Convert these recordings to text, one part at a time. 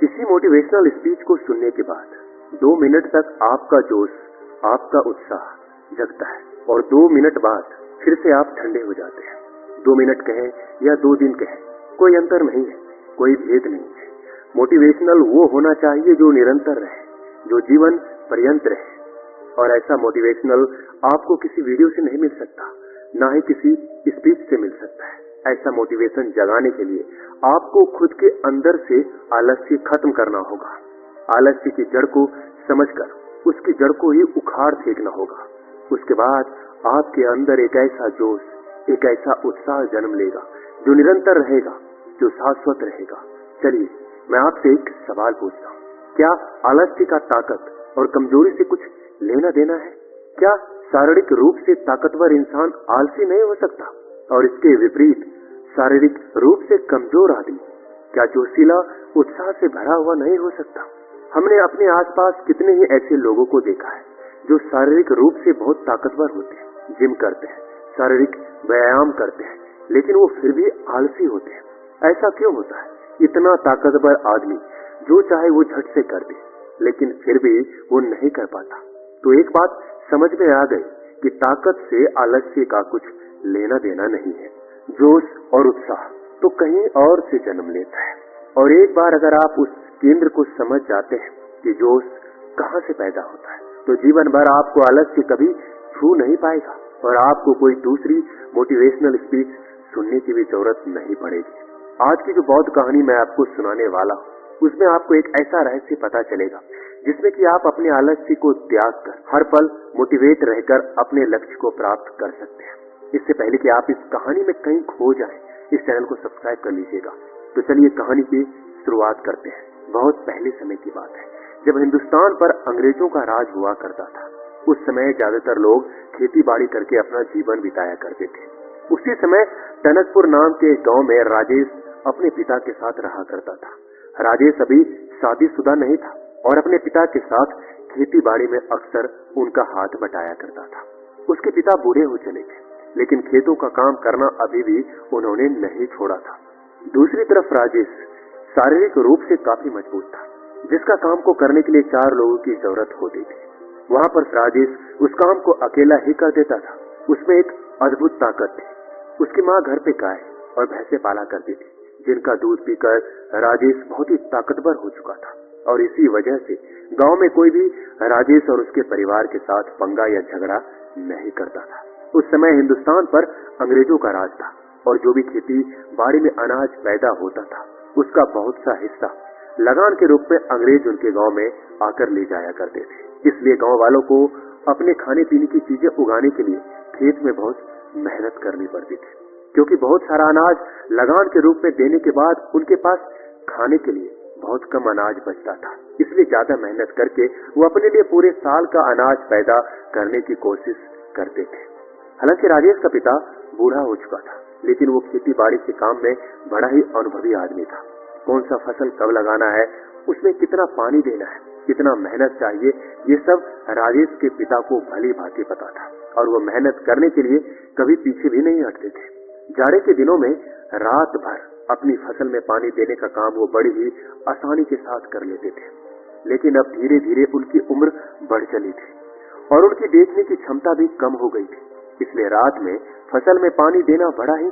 किसी motivational speech को सुनने के बाद 2 मिनट तक आपका जोश, आपका उत्साह जगता है और 2 मिनट बाद फिर से आप ठंडे हो जाते हैं। 2 मिनट कहें या 2 दिन कहें, कोई अंतर नहीं है, कोई भेद नहीं है। मोटिवेशनल वो होना चाहिए जो निरंतर रहे, जो जीवन पर्यंत रहे। और ऐसा मोटिवेशनल आपको किसी वीडियो से नहीं मिल सकता, ना ही किसी स्पीच से मिल सकता है। ऐसा मोटिवेशन जगाने के लिए आपको खुद के अंदर से आलस्य खत्म करना होगा। आलस्य की जड़ को समझकर उसकी जड़ को ही उखाड़ फेंकना होगा। उसके बाद आपके अंदर एक ऐसा जोश, एक ऐसा उत्साह जन्म लेगा जो निरंतर रहेगा, जो शाश्वत रहेगा। चलिए मैं आपसे एक सवाल पूछता हूँ, क्या आलस्य का ताकत और कमजोरी से कुछ लेना देना है? क्या शारीरिक रूप से ताकतवर इंसान आलसी नहीं हो सकता? और इसके विपरीत शारीरिक रूप से कमजोर आदमी क्या जोशीला, उत्साह से भरा हुआ नहीं हो सकता? हमने अपने आसपास कितने ही ऐसे लोगों को देखा है जो शारीरिक रूप से बहुत ताकतवर होते हैं, जिम करते हैं, शारीरिक व्यायाम करते हैं, लेकिन वो फिर भी आलसी होते हैं। ऐसा क्यों होता है? इतना ताकतवर आदमी जो चाहे वो झट से कर दे, लेकिन फिर भी वो नहीं कर पाता। तो एक बात समझ में आ गई कि ताकत से आलस्य का कुछ लेना देना नहीं है। जोश और उत्साह तो कहीं और से जन्म लेता है। और एक बार अगर आप उस केंद्र को समझ जाते हैं कि जोश कहां से पैदा होता है, तो जीवन भर आपको आलस्य कभी छू नहीं पाएगा और आपको कोई दूसरी मोटिवेशनल स्पीच सुनने की भी जरूरत नहीं पड़ेगी। आज की जो बौद्ध कहानी मैं आपको सुनाने वाला हूँ, उसमें आपको एक ऐसा रहस्य पता चलेगा जिसमें कि आप अपने आलस्य को त्याग कर हर पल मोटिवेट रहकर अपने लक्ष्य को प्राप्त कर सकते हैं। इससे पहले कि आप इस कहानी में कहीं खो जाएं, इस चैनल को सब्सक्राइब कर लीजिएगा। तो चलिए कहानी की शुरुआत करते हैं। बहुत पहले समय की बात है, जब हिंदुस्तान पर अंग्रेजों का राज हुआ करता था। उस समय ज्यादातर लोग खेती बाड़ी करके अपना जीवन बिताया करते थे। उसी समय टनकपुर नाम के गांव में राजेश अपने पिता के साथ रहा करता था। राजेश अभी शादीशुदा नहीं था और अपने पिता के साथ खेती बाड़ी में अक्सर उनका हाथ बटाया करता था। उसके पिता बूढ़े हो चले थे, लेकिन खेतों का काम करना अभी भी उन्होंने नहीं छोड़ा था। दूसरी तरफ राजेश शारीरिक रूप से काफी मजबूत था, जिसका काम को करने के लिए 4 लोगों की जरूरत होती थी। वहां पर राजेश उस काम को अकेला ही कर देता था। उसमें एक अद्भुत ताकत थी। उसकी माँ घर पे गाय और भैंसे पाला करती थी, जिनका दूध पीकर राजेश बहुत ही ताकतवर हो चुका था। और इसी वजह से गांव में कोई भी राजेश और उसके परिवार के साथ पंगा या झगड़ा नहीं करता था। उस समय हिंदुस्तान पर अंग्रेजों का राज था और जो भी खेती बाड़ी में अनाज पैदा होता था, उसका बहुत सा हिस्सा लगान के रूप में अंग्रेज उनके गांव में आकर ले जाया करते थे। इसलिए गांव वालों को अपने खाने पीने की चीजें उगाने के लिए खेत में बहुत मेहनत करनी पड़ती थी, क्योंकि बहुत सारा अनाज लगान के रूप में देने के बाद उनके पास खाने के लिए बहुत कम अनाज बचता था। इसलिए ज्यादा मेहनत करके वो अपने लिए पूरे साल का अनाज पैदा करने की कोशिश करते थे। हालांकि राजेश का पिता बूढ़ा हो चुका था, लेकिन वो खेती बाड़ी के काम में बड़ा ही अनुभवी आदमी था। कौन सा फसल कब लगाना है, उसमें कितना पानी देना है, कितना मेहनत चाहिए, ये सब राजेश के पिता को भली भांति पता था और वो मेहनत करने के लिए कभी पीछे भी नहीं हटते थे। जाड़े के दिनों में रात भर अपनी फसल में पानी देने का काम वो बड़ी ही आसानी के साथ कर लेते थे। लेकिन अब धीरे धीरे उनकी उम्र बढ़ चली थी और उनकी देखने की क्षमता भी कम हो गई थी। इसलिए रात में फसल में पानी देना बड़ा ही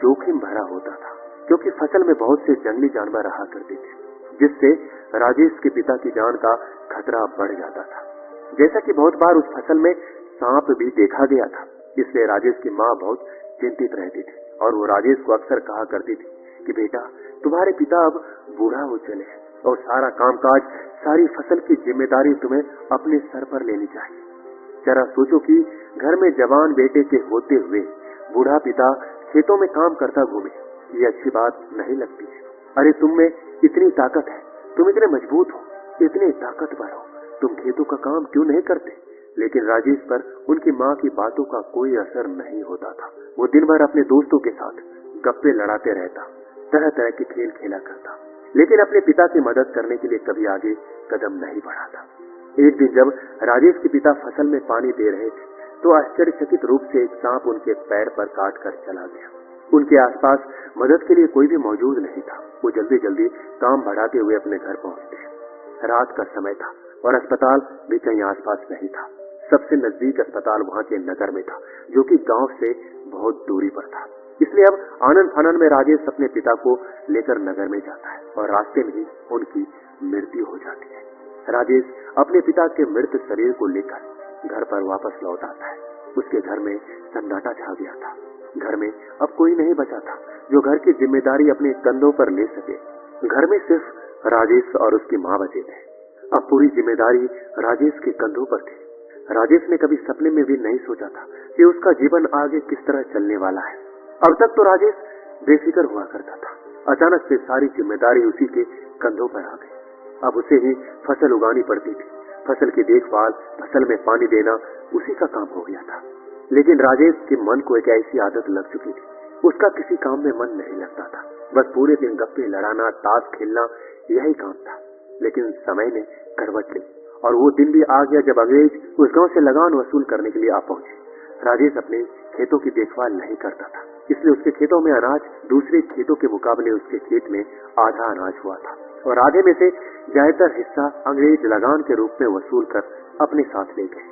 जोखिम भरा होता था, क्योंकि फसल में बहुत से जंगली जानवर रहा करते थे, जिससे राजेश के पिता की जान का खतरा बढ़ जाता था। जैसा कि बहुत बार उस फसल में सांप भी देखा गया था, इसलिए राजेश की माँ बहुत चिंतित रहती थी और वो राजेश को अक्सर कहा करती थी कि बेटा, तुम्हारे पिता अब बूढ़ा हो चले हैं और सारा कामकाज, सारी फसल की जिम्मेदारी तुम्हें अपने सर पर लेनी चाहिए। जरा सोचो कि घर में जवान बेटे के होते हुए बूढ़ा पिता खेतों में काम करता घूमे, ये अच्छी बात नहीं लगती है। अरे तुम में इतनी ताकत है, तुम इतने मजबूत हो, इतने ताकतवर हो, तुम खेतों का काम क्यों नहीं करते? लेकिन राजेश पर उनकी माँ की बातों का कोई असर नहीं होता था। वो दिन भर अपने दोस्तों के साथ गप्पे लड़ाते रहता, तरह तरह के खेल खेला करता, लेकिन अपने पिता की मदद करने के लिए कभी आगे कदम नहीं बढ़ाता। एक दिन जब राजेश के पिता फसल में पानी दे रहे थे, तो आश्चर्यचकित रूप से एक सांप उनके पैर पर काट कर चला गया। उनके आसपास मदद के लिए कोई भी मौजूद नहीं था। वो जल्दी जल्दी काम बढ़ाते हुए अपने घर पहुंचते। रात का समय था और अस्पताल भी कहीं आसपास नहीं था। सबसे नजदीक अस्पताल वहां के नगर में था, जो कि गांव से बहुत दूरी पर था। इसलिए अब आनन फानन में राजेश अपने पिता को लेकर नगर में जाता है और रास्ते में ही उनकी मृत्यु हो जाती है। राजेश अपने पिता के मृत शरीर को लेकर घर पर वापस लौट आता है। उसके घर में सन्नाटा छा गया था। घर में अब कोई नहीं बचा था जो घर की जिम्मेदारी अपने कंधों पर ले सके। घर में सिर्फ राजेश और उसकी माँ बचे थे। अब पूरी जिम्मेदारी राजेश के कंधों पर थी। राजेश ने कभी सपने में भी नहीं सोचा था कि उसका जीवन आगे किस तरह चलने वाला है। अब तक तो राजेश बेफिक्र हुआ करता था। अचानक से सारी जिम्मेदारी उसी के कंधों पर आ गई। अब उसे ही फसल उगानी पड़ती थी। फसल की देखभाल, फसल में पानी देना उसी का काम हो गया था। लेकिन राजेश के मन को एक ऐसी आदत लग चुकी थी, उसका किसी काम में मन नहीं लगता था। बस पूरे दिन गप्पे लड़ाना, ताश खेलना, यही काम था। लेकिन समय ने करवट ली और वो दिन भी आ गया जब अंग्रेज उस गांव से लगान वसूल करने के लिए आ पहुंचे। राजेश अपने खेतों की देखभाल नहीं करता था, इसलिए उसके खेतों में अनाज दूसरे खेतों के मुकाबले उसके खेत में आधा अनाज हुआ था और आधे में से ज्यादातर हिस्सा अंग्रेज लगान के रूप में वसूल कर अपने साथ ले गए।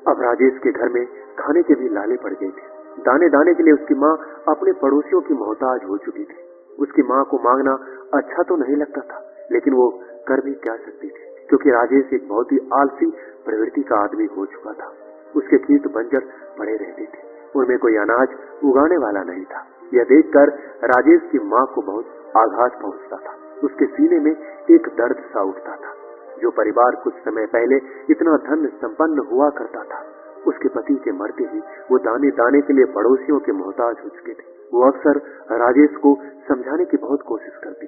अब राजेश के घर में खाने के भी लाले पड़ गए थे। दाने दाने के लिए उसकी माँ अपने पड़ोसियों की मोहताज हो चुकी थी। उसकी माँ को मांगना अच्छा तो नहीं लगता था, लेकिन वो कर भी क्या सकती थी, क्योंकि राजेश एक बहुत ही आलसी प्रवृत्ति का आदमी हो चुका था। उसके खेत बंजर पड़े रहते थे, उनमें कोई अनाज उगाने वाला नहीं था। यह देखकर राजेश की माँ को बहुत आघात पहुंचता था। उसके सीने में एक दर्द सा उठता था। जो परिवार कुछ समय पहले इतना धन संपन्न हुआ करता था, उसके पति के मरते ही वो दाने दाने के लिए पड़ोसियों के मोहताज हो चुके थे। वो अक्सर राजेश को समझाने की बहुत कोशिश करती,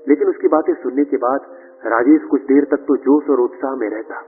लेकिन उसकी बातें सुनने के बाद राजेश कुछ देर तक तो जोश और उत्साह में रहता।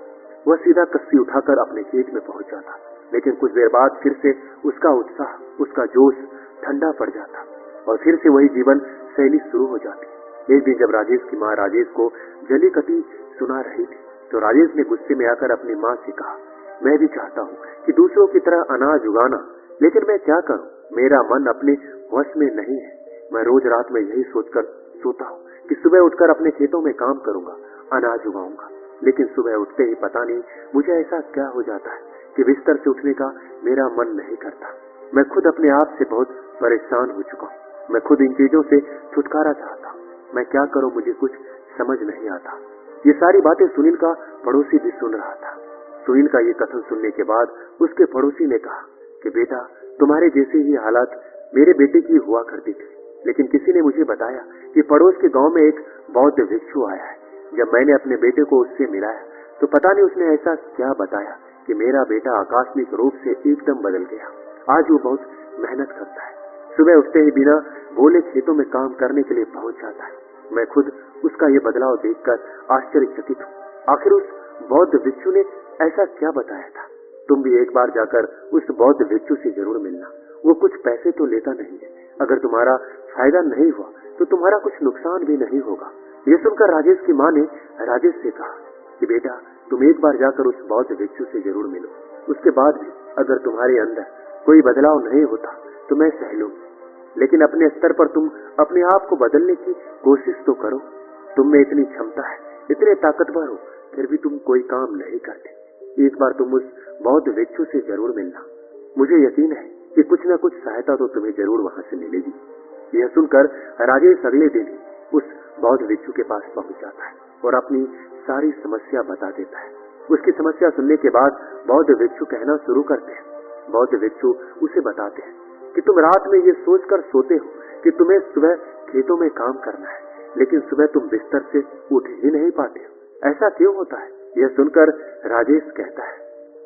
वह सीधा कस्सी उठाकर अपने खेत में पहुंच जाता, लेकिन कुछ देर बाद फिर से उसका उत्साह, उसका जोश ठंडा पड़ जाता और फिर से वही जीवन शैली शुरू हो जाती। एक दिन जब राजेश की माँ राजेश को जली कटी सुना रही थी, तो राजेश ने गुस्से में आकर अपनी माँ से कहा, मैं भी चाहता हूँ कि दूसरों की तरह अनाज उगाना, लेकिन मैं क्या करूँ, मेरा मन अपने वश में नहीं है। मैं रोज रात में यही सोचकर सोता हूँ कि सुबह उठकर अपने खेतों में काम करूंगा, अनाज उगाऊंगा, लेकिन सुबह उठते ही पता नहीं मुझे ऐसा क्या हो जाता है कि बिस्तर से उठने का मेरा मन नहीं करता। मैं खुद अपने आप से बहुत परेशान हो चुका हूँ। मैं खुद इन चीजों से छुटकारा चाहता हूँ। मैं क्या करूँ, मुझे कुछ समझ नहीं आता। ये सारी बातें सुनील का पड़ोसी भी सुन रहा था। सुनील का ये कथन सुनने के बाद उसके पड़ोसी ने कहा कि बेटा, तुम्हारे जैसे ही हालात मेरे बेटे की हुआ करती थी, लेकिन किसी ने मुझे बताया कि पड़ोस के गांव में एक बौद्ध भिक्षु आया है। जब मैंने अपने बेटे को उससे मिलाया तो पता नहीं उसने ऐसा क्या बताया कि मेरा बेटा आकस्मिक रूप से एकदम बदल गया। आज वो बहुत मेहनत करता है, सुबह उठते ही बिना बोले खेतों में काम करने के लिए पहुंच जाता है। मैं खुद उसका ये बदलाव देखकर आश्चर्यचकित हूँ। आखिर उस बौद्ध भिक्षु ने ऐसा क्या बताया था? तुम भी एक बार जाकर उस बौद्ध भिक्षु से जरूर मिलना। वो कुछ पैसे तो लेता नहीं है। अगर तुम्हारा फायदा नहीं हुआ तो तुम्हारा कुछ नुकसान भी नहीं होगा। ये सुनकर राजेश की माँ ने राजेश से कहा कि बेटा, तुम एक बार जाकर उस बौद्ध भिक्षु से जरूर मिलो। उसके बाद भी अगर तुम्हारे अंदर कोई बदलाव नहीं होता तो मैं सह लूंगी, लेकिन अपने स्तर पर तुम अपने आप को बदलने की कोशिश तो करो। तुम में इतनी क्षमता है, इतने ताकतवर हो, फिर भी तुम कोई काम नहीं करते। एक बार तुम उस बौद्ध भिक्षु से जरूर मिलना। मुझे यकीन है कि कुछ न कुछ सहायता तो तुम्हें जरूर वहां से मिलेगी। यह सुनकर राजेश अगले दिन ही उस बौद्ध भिक्षु के पास पहुंच जाता है और अपनी सारी समस्या बता देता है। उसकी समस्या सुनने के बाद बौद्ध भिक्षु कहना शुरू करते हैं। बौद्ध भिक्षु उसे बताते हैं कि तुम रात में ये सोचकर सोते हो कि तुम्हें सुबह खेतों में काम करना है, लेकिन सुबह तुम बिस्तर से उठ ही नहीं पाते हो। ऐसा क्यों होता है? यह सुनकर राजेश कहता है,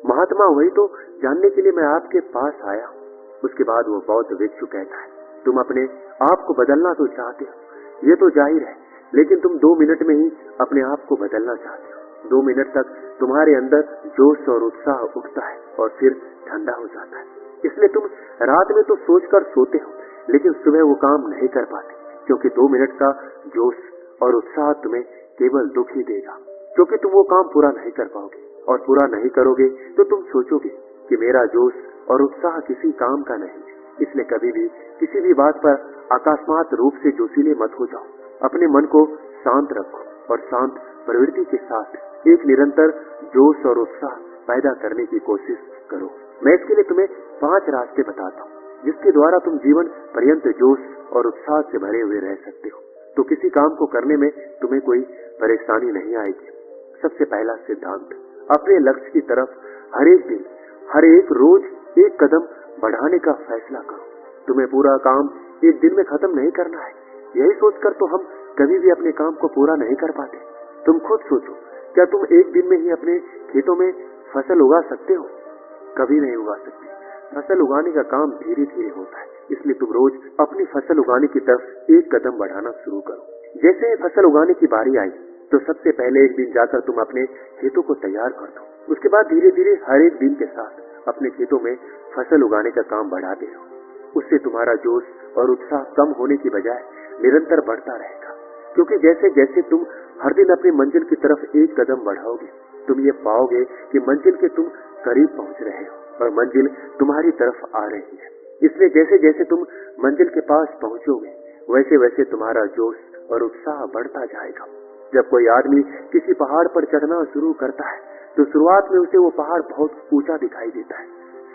महात्मा, वही तो जानने के लिए मैं आपके पास आया हूँ। उसके बाद वो बौद्ध भिक्षु कहता है, तुम अपने आप को बदलना तो चाहते हो, ये तो जाहिर है, लेकिन तुम 2 मिनट में ही अपने आप को बदलना चाहते हो। 2 मिनट तक तुम्हारे अंदर जोश और उत्साह उठता है और फिर ठंडा हो जाता है। इसलिए तुम रात में तो सोचकर सोते हो, लेकिन सुबह वो काम नहीं कर पाते, क्योंकि 2 मिनट का जोश और उत्साह तुम्हें केवल दुख ही देगा, क्योंकि तुम वो काम पूरा नहीं कर पाओगे, और पूरा नहीं करोगे तो तुम सोचोगे कि मेरा जोश और उत्साह किसी काम का नहीं, इसलिए कभी भी किसी भी बात पर अकस्मात रूप से जोशीले मत हो जाओ। अपने मन को शांत रखो और शांत प्रवृत्ति के साथ एक निरंतर जोश और उत्साह पैदा करने की कोशिश करो। मैं इसके लिए तुम्हें 5 रास्ते बताता हूँ जिसके द्वारा तुम जीवन पर्यंत जोश और उत्साह से भरे हुए रह सकते हो, तो किसी काम को करने में तुम्हें कोई परेशानी नहीं आएगी। सबसे पहला सिद्धांत, अपने लक्ष्य की तरफ हर एक दिन, हर एक रोज एक कदम बढ़ाने का फैसला करो। तुम्हें पूरा काम एक दिन में खत्म नहीं करना है। यही सोचकर तो हम कभी भी अपने काम को पूरा नहीं कर पाते। तुम खुद सोचो, क्या तुम एक दिन में ही अपने खेतों में फसल उगा सकते हो? कभी नहीं उगा सकते। फसल उगाने का काम धीरे धीरे होता है, इसलिए तुम रोज अपनी फसल उगाने की तरफ एक कदम बढ़ाना शुरू करो। जैसे फसल उगाने की बारी आई तो सबसे पहले एक दिन जाकर तुम अपने खेतों को तैयार कर दो। उसके बाद धीरे धीरे हर एक दिन के साथ अपने खेतों में फसल उगाने का काम बढ़ाते रहो। उससे तुम्हारा जोश और उत्साह कम होने की बजाय निरंतर बढ़ता रहेगा, क्योंकि जैसे जैसे तुम हर दिन अपनी मंजिल की तरफ एक कदम बढ़ाओगे, तुम ये पाओगे कि मंजिल के तुम करीब पहुंच रहे हो और मंजिल तुम्हारी तरफ आ रही है। इसलिए जैसे जैसे तुम मंजिल के पास पहुंचोगे, वैसे वैसे तुम्हारा जोश और उत्साह बढ़ता जाएगा। जब कोई आदमी किसी पहाड़ पर चढ़ना शुरू करता है तो शुरुआत में उसे वो पहाड़ बहुत ऊंचा दिखाई देता है।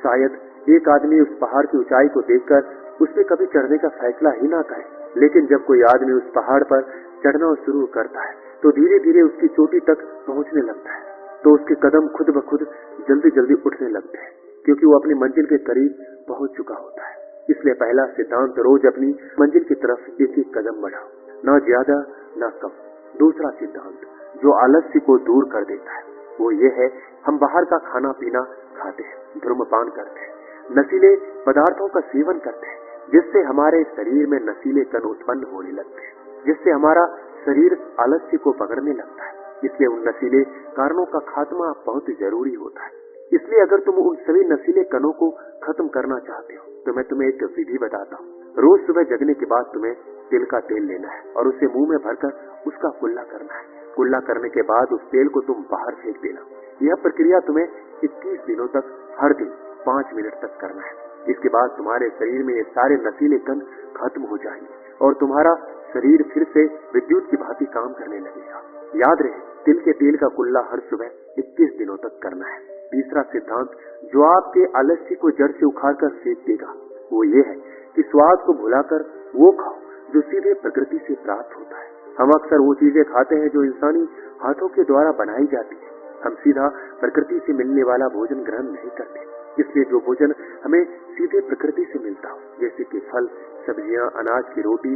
शायद एक आदमी उस पहाड़ की ऊंचाई को देखकर उस पर कभी चढ़ने का फैसला ही ना करे, लेकिन जब कोई आदमी उस पहाड़ पर चढ़ना शुरू करता है तो धीरे धीरे उसकी चोटी तक पहुंचने लगता है, तो उसके कदम खुद ब खुद जल्दी जल्दी उठने लगते हैं, क्योंकि वो अपनी मंजिल के करीब पहुंच चुका होता है। इसलिए पहला सिद्धांत, रोज अपनी मंजिल की तरफ एक एक कदम बढ़ाओ, ना ज्यादा ना कम। दूसरा सिद्धांत, जो आलस्य को दूर कर देता है, वो ये है, हम बाहर का खाना पीना खाते हैं, धूम्रपान करते हैं, नशीले पदार्थों का सेवन करते हैं, जिससे हमारे शरीर में नशीले कण उत्पन्न होने लगते हैं, जिससे हमारा शरीर आलस्य को पकड़ने लगता है। इसलिए उन नशीले कारणों का खात्मा बहुत जरूरी होता है। इसलिए अगर तुम उन सभी नशीले कणों को खत्म करना चाहते हो तो मैं तुम्हें एक विधि बताता हूँ। रोज सुबह जगने के बाद तुम्हें तिल का तेल लेना है और उसे मुंह में भरकर उसका कुल्ला करना है। कुल्ला करने के बाद उस तेल को तुम बाहर फेंक देना। यह प्रक्रिया तुम्हें 21 दिनों तक हर दिन 5 मिनट तक करना है। इसके बाद तुम्हारे शरीर में ये सारे नशीले कण खत्म हो जाएंगे और तुम्हारा शरीर फिर से विद्युत की भांति काम करने लगेगा। याद रहे, तिल के तेल का कुल्ला हर सुबह 21 दिनों तक करना है। तीसरा सिद्धांत, जो आपके आलस्य को जड़ से उखाड़कर फेंक देगा, वो ये है कि स्वाद को भुलाकर वो खाओ जो सीधे प्रकृति से प्राप्त होता है। हम अक्सर वो चीजें खाते हैं जो इंसानी हाथों के द्वारा बनाई जाती है। हम सीधा प्रकृति से मिलने वाला भोजन ग्रहण नहीं करते। इसलिए जो भोजन हमें सीधे प्रकृति से मिलता हो, जैसे कि फल, सब्जियां, अनाज की रोटी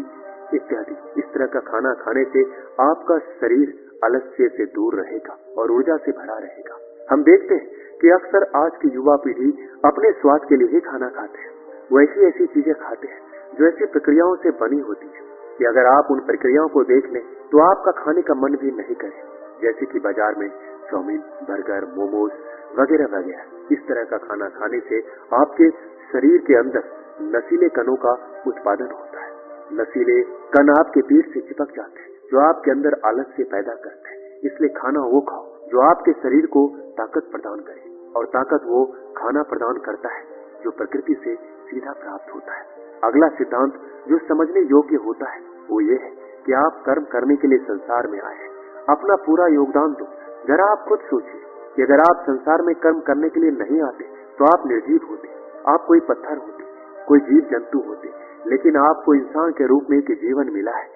इत्यादि, इस तरह का खाना खाने से आपका शरीर आलस्य से दूर रहेगा और ऊर्जा से भरा रहेगा। हम देखते हैं कि अक्सर आज की युवा पीढ़ी अपने स्वाद के लिए ही खाना खाते हैं। वो ऐसी ऐसी चीजें खाते हैं जो ऐसी प्रक्रियाओं से बनी होती है कि अगर आप उन प्रक्रियाओं को देख लें तो आपका खाने का मन भी नहीं करे। जैसे कि बाजार में चाउमीन, बर्गर, मोमोज वगैरह वगैरह। इस तरह का खाना खाने से आपके शरीर के अंदर नशीले कणों का उत्पादन होता है। नशीले कण आपके पेट से चिपक जाते हैं, जो आपके अंदर आलस्य पैदा करते हैं। इसलिए खाना वो खाओ जो आपके शरीर को ताकत प्रदान करे, और ताकत वो खाना प्रदान करता है जो प्रकृति से सीधा प्राप्त होता है। अगला सिद्धांत जो समझने योग्य होता है वो ये है कि आप कर्म करने के लिए संसार में आए हैं। अपना पूरा योगदान दो। जरा आप खुद सोचिए कि अगर आप संसार में कर्म करने के लिए नहीं आते तो आप निर्जीव होते, आप कोई पत्थर होते, कोई जीव जंतु होते, लेकिन आपको इंसान के रूप में एक जीवन मिला है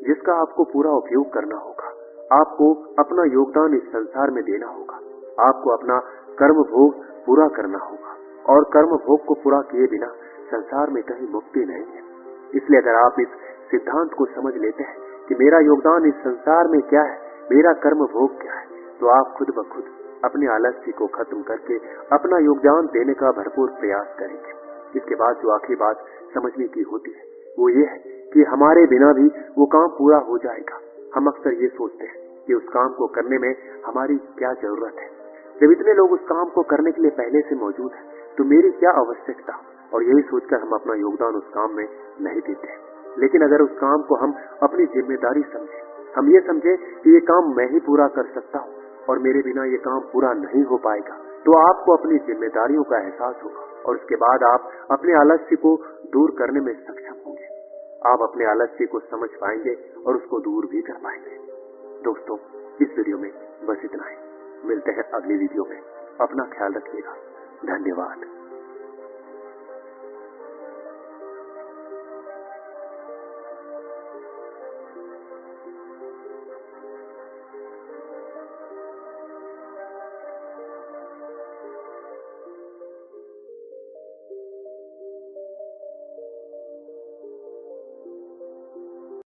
जिसका आपको पूरा उपयोग करना होगा। आपको अपना योगदान इस संसार में देना होगा। आपको अपना कर्म भोग पूरा करना होगा, और कर्म भोग को पूरा किए बिना संसार में कहीं मुक्ति नहीं है। इसलिए अगर आप इस सिद्धांत को समझ लेते हैं कि मेरा योगदान इस संसार में क्या है, मेरा कर्म भोग क्या है, तो आप खुद ब खुद अपने आलस्य को खत्म करके अपना योगदान देने का भरपूर प्रयास करेंगे। इसके बाद जो आखिरी बात समझने की होती है वो ये है कि हमारे बिना भी वो काम पूरा हो जाएगा। हम अक्सर ये सोचते हैं कि उस काम को करने में हमारी क्या जरूरत है। जब इतने लोग उस काम को करने के लिए पहले से मौजूद हैं तो मेरी क्या आवश्यकता, और यही सोचकर हम अपना योगदान उस काम में नहीं देते। लेकिन अगर उस काम को हम अपनी जिम्मेदारी समझे, हम ये समझे कि ये काम मैं ही पूरा कर सकता हूँ और मेरे बिना ये काम पूरा नहीं हो पाएगा, तो आपको अपनी जिम्मेदारियों का एहसास होगा और उसके बाद आप अपने आलस्य को दूर करने में सक्षम होंगे। आप अपने आलस्य को समझ पाएंगे और उसको दूर भी कर पाएंगे। दोस्तों, इस वीडियो में बस इतना ही। मिलते हैं अगली वीडियो में। अपना ख्याल रखिएगा। धन्यवाद।